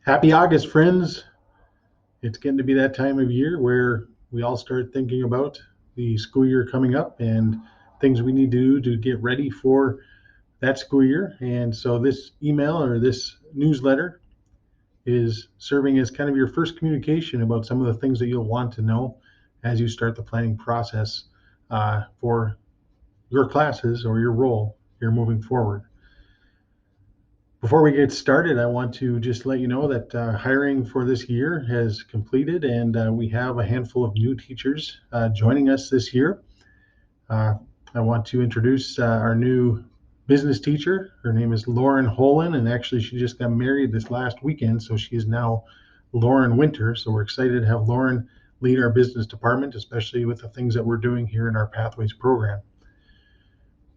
Happy August, friends. It's getting to be that time of year where we all start thinking about the school year coming up and things we need to do to get ready for that school year. And so, this email or this newsletter is serving as kind of your first communication about some of the things that you'll want to know as you start the planning process for your classes or your role here moving forward. Before we get started, I want to just let you know that hiring for this year has completed, and we have a handful of new teachers joining us this year. Uh, I want to introduce our new business teacher. Her name is Lauren Holen, and actually, she just got married this last weekend, so she is now Lauren Winter. So we're excited to have Lauren lead our business department, especially with the things that we're doing here in our Pathways program.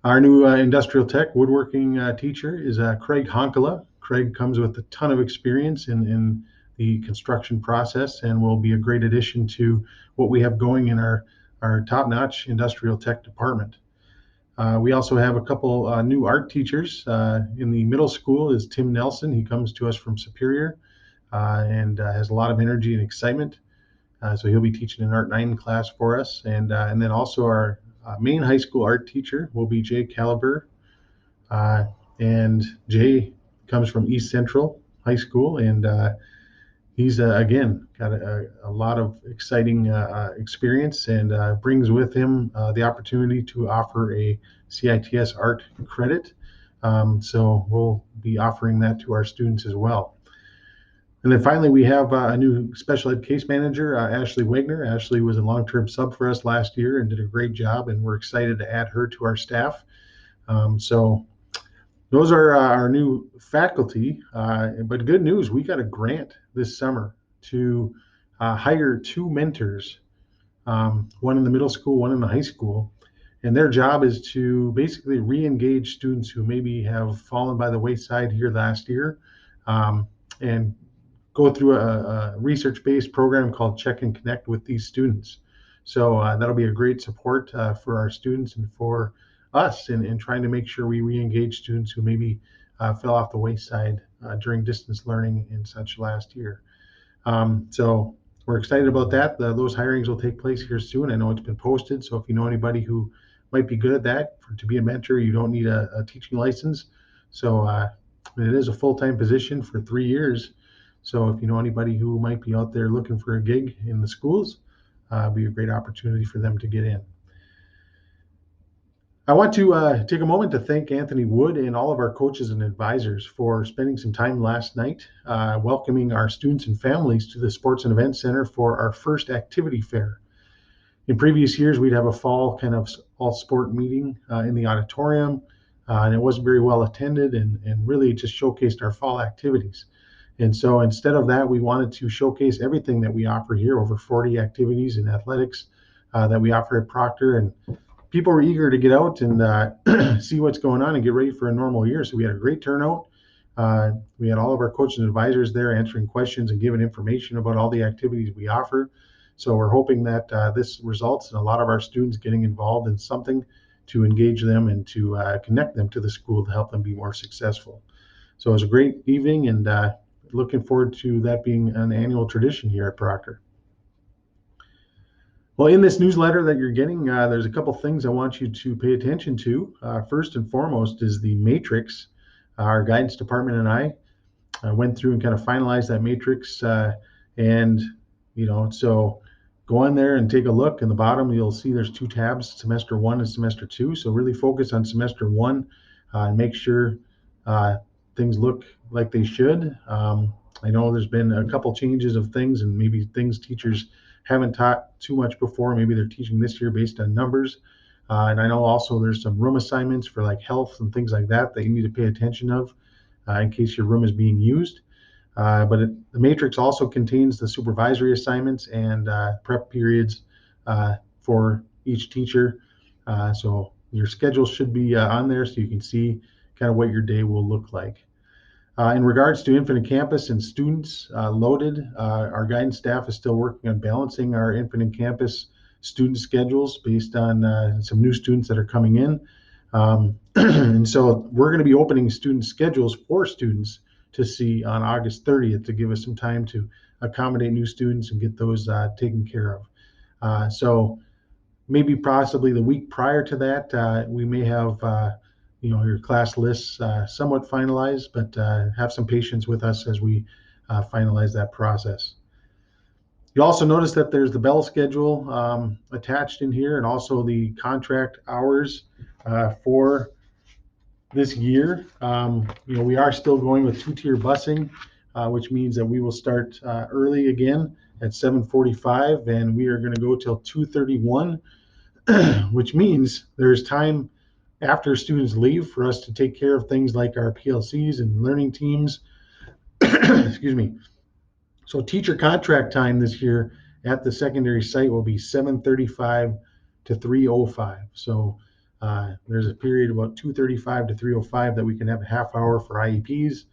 Our new industrial tech woodworking teacher is Craig Honkala. Craig comes with a ton of experience in the construction process and will be a great addition to what we have going in our top-notch industrial tech department. We also have a couple new art teachers. In the middle school is Tim Nelson. He comes to us from Superior and has a lot of energy and excitement. So he'll be teaching an Art 9 class for us. And then also our main high school art teacher will be Jay Caliber. Uh, and Jay comes from East Central High School, and he's again got a lot of exciting experience and brings with him the opportunity to offer a CITS art credit. So we'll be offering that to our students as well. And then finally, we have a new special ed case manager, Ashley Wagner. Ashley was a long-term sub for us last year and did a great job, and we're excited to add her to our staff. So those are our new faculty. But good news, we got a grant this summer to hire two mentors, one in the middle school, one in the high school. And their job is to basically re-engage students who maybe have fallen by the wayside here last year, and go through a research-based program called Check and Connect with these students. So that'll be a great support for our students and for us in trying to make sure we re-engage students who maybe fell off the wayside during distance learning and such last year. So we're excited about that. Those hirings will take place here soon. I know it's been posted, so if you know anybody who might be good at that, to be a mentor, you don't need a teaching license. So it is a full-time position for 3 years. So if you know anybody who might be out there looking for a gig in the schools, be a great opportunity for them to get in. I want to take a moment to thank Anthony Wood and all of our coaches and advisors for spending some time last night welcoming our students and families to the Sports and Events Center for our first activity fair. In previous years, we'd have a fall kind of all sport meeting in the auditorium, and it wasn't very well attended and really just showcased our fall activities. And so instead of that, we wanted to showcase everything that we offer here, over 40 activities in athletics that we offer at Proctor. And people were eager to get out and see what's going on and get ready for a normal year. So we had a great turnout. We had all of our coaches and advisors there answering questions and giving information about all the activities we offer. So we're hoping that this results in a lot of our students getting involved in something to engage them and to connect them to the school to help them be more successful. So it was a great evening, and looking forward to that being an annual tradition here at Proctor. Well, in this newsletter that you're getting, there's a couple things I want you to pay attention to. First and foremost is the matrix. Our guidance department and I went through and kind of finalized that matrix, and so go on there and take a look. In the bottom, you'll see there's two tabs, semester 1 and semester 2. So really focus on semester 1 and make sure things look like they should. I know there's been a couple changes of things and maybe things teachers haven't taught too much before. Maybe they're teaching this year based on numbers. And I know also there's some room assignments for like health and things like that you need to pay attention of in case your room is being used. But the matrix also contains the supervisory assignments and prep periods for each teacher. So your schedule should be on there so you can see kind of what your day will look like. In regards to Infinite Campus and students loaded, our guidance staff is still working on balancing our Infinite Campus student schedules based on some new students that are coming in. And so we're going to be opening student schedules for students to see on August 30th to give us some time to accommodate new students and get those taken care of. So maybe possibly the week prior to that, we may have your class lists somewhat finalized, but have some patience with us as we finalize that process. You'll also notice that there's the bell schedule attached in here, and also the contract hours for this year. We are still going with two-tier busing, which means that we will start early again at 7:45, and we are going to go till 2:31, which means there's time after students leave for us to take care of things like our PLCs and learning teams. Excuse me. So teacher contract time this year at the secondary site will be 7:35 to 3:05. So there's a period about 2:35 to 3:05 that we can have a half hour for IEPs,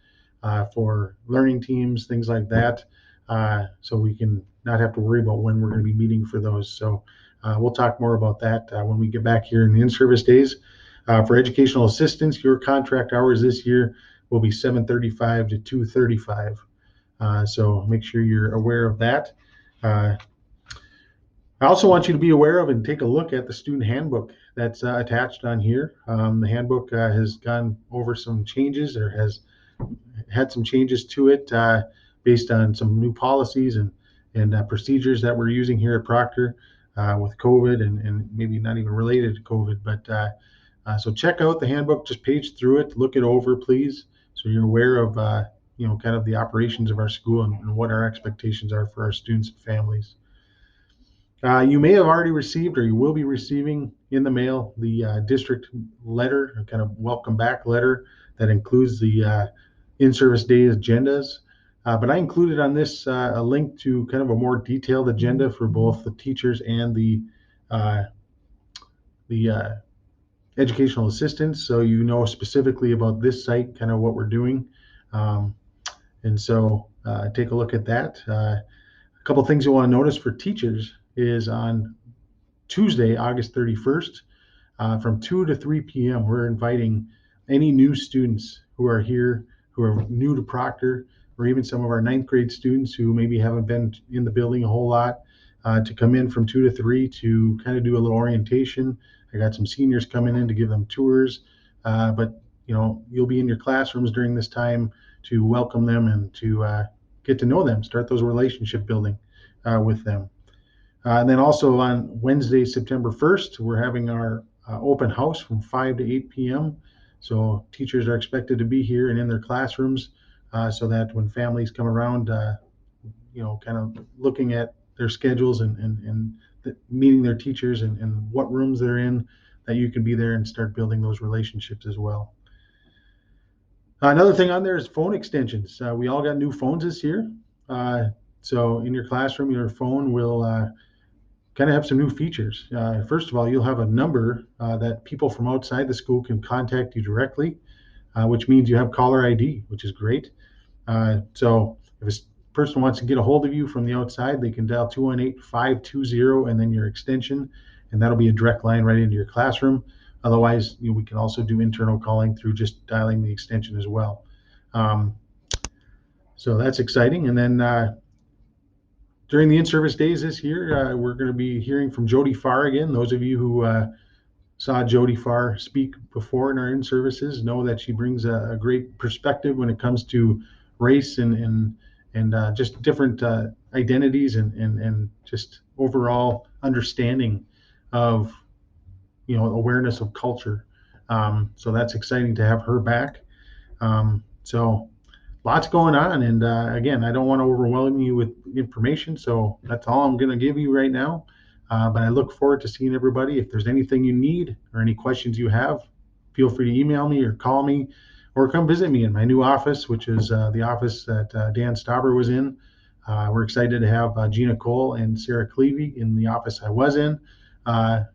for learning teams, things like that. So we can not have to worry about when we're going to be meeting for those. So we'll talk more about that when we get back here in the in-service days. For educational assistants, your contract hours this year will be 7:35 to 2:35. So make sure you're aware of that. I also want you to be aware of and take a look at the student handbook that's attached on here. The handbook has gone over some changes, or has had some changes to it based on some new policies and procedures that we're using here at Proctor with COVID and maybe not even related to COVID. But so check out the handbook, just page through it, look it over, please, so you're aware of kind of the operations of our school and what our expectations are for our students and families. You may have already received, or you will be receiving in the mail, the district letter, a kind of welcome back letter that includes the in-service day agendas. But I included on this a link to kind of a more detailed agenda for both the teachers and the educational assistants, so you know specifically about this site, kind of what we're doing. And so take a look at that. A couple things you want to notice for teachers is on Tuesday, August 31st, from 2 to 3 p.m., we're inviting any new students who are here, who are new to Proctor, or even some of our ninth grade students who maybe haven't been in the building a whole lot, to come in from 2 to 3 to kind of do a little orientation. I got some seniors coming in to give them tours, but you'll be in your classrooms during this time to welcome them and to get to know them, start those relationship building with them. And then also on Wednesday, September 1st, we're having our open house from 5 to 8 p.m. So teachers are expected to be here and in their classrooms so that when families come around, kind of looking at their schedules and meeting their teachers and what rooms they're in, that you can be there and start building those relationships as well. Another thing on there is phone extensions. We all got new phones this year. So in your classroom, your phone will kind of have some new features. First of all, you'll have a number that people from outside the school can contact you directly, which means you have caller ID, which is great. So if a person wants to get a hold of you from the outside, they can dial 218-520 and then your extension, and that'll be a direct line right into your classroom. Otherwise, we can also do internal calling through just dialing the extension as well. So that's exciting. And then during the in-service days this year, we're going to be hearing from Jody Farr again. Those of you who saw Jody Farr speak before in our in-services know that she brings a great perspective when it comes to race and just different identities and just overall understanding of awareness of culture. So that's exciting to have her back. So lots going on, and again, I don't want to overwhelm you with information, so that's all I'm going to give you right now. But I look forward to seeing everybody. If there's anything you need or any questions you have, feel free to email me or call me or come visit me in my new office, which is the office that Dan Stauber was in. We're excited to have Gina Cole and Sarah Clevey in the office I was in.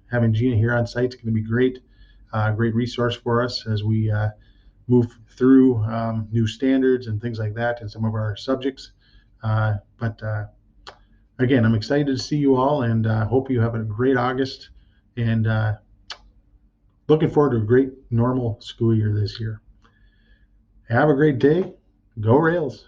Having Gina here on site is going to be great, great resource for us as we move through new standards and things like that in some of our subjects. But again, I'm excited to see you all, and hope you have a great August, and looking forward to a great normal school year this year. Have a great day. Go Rails.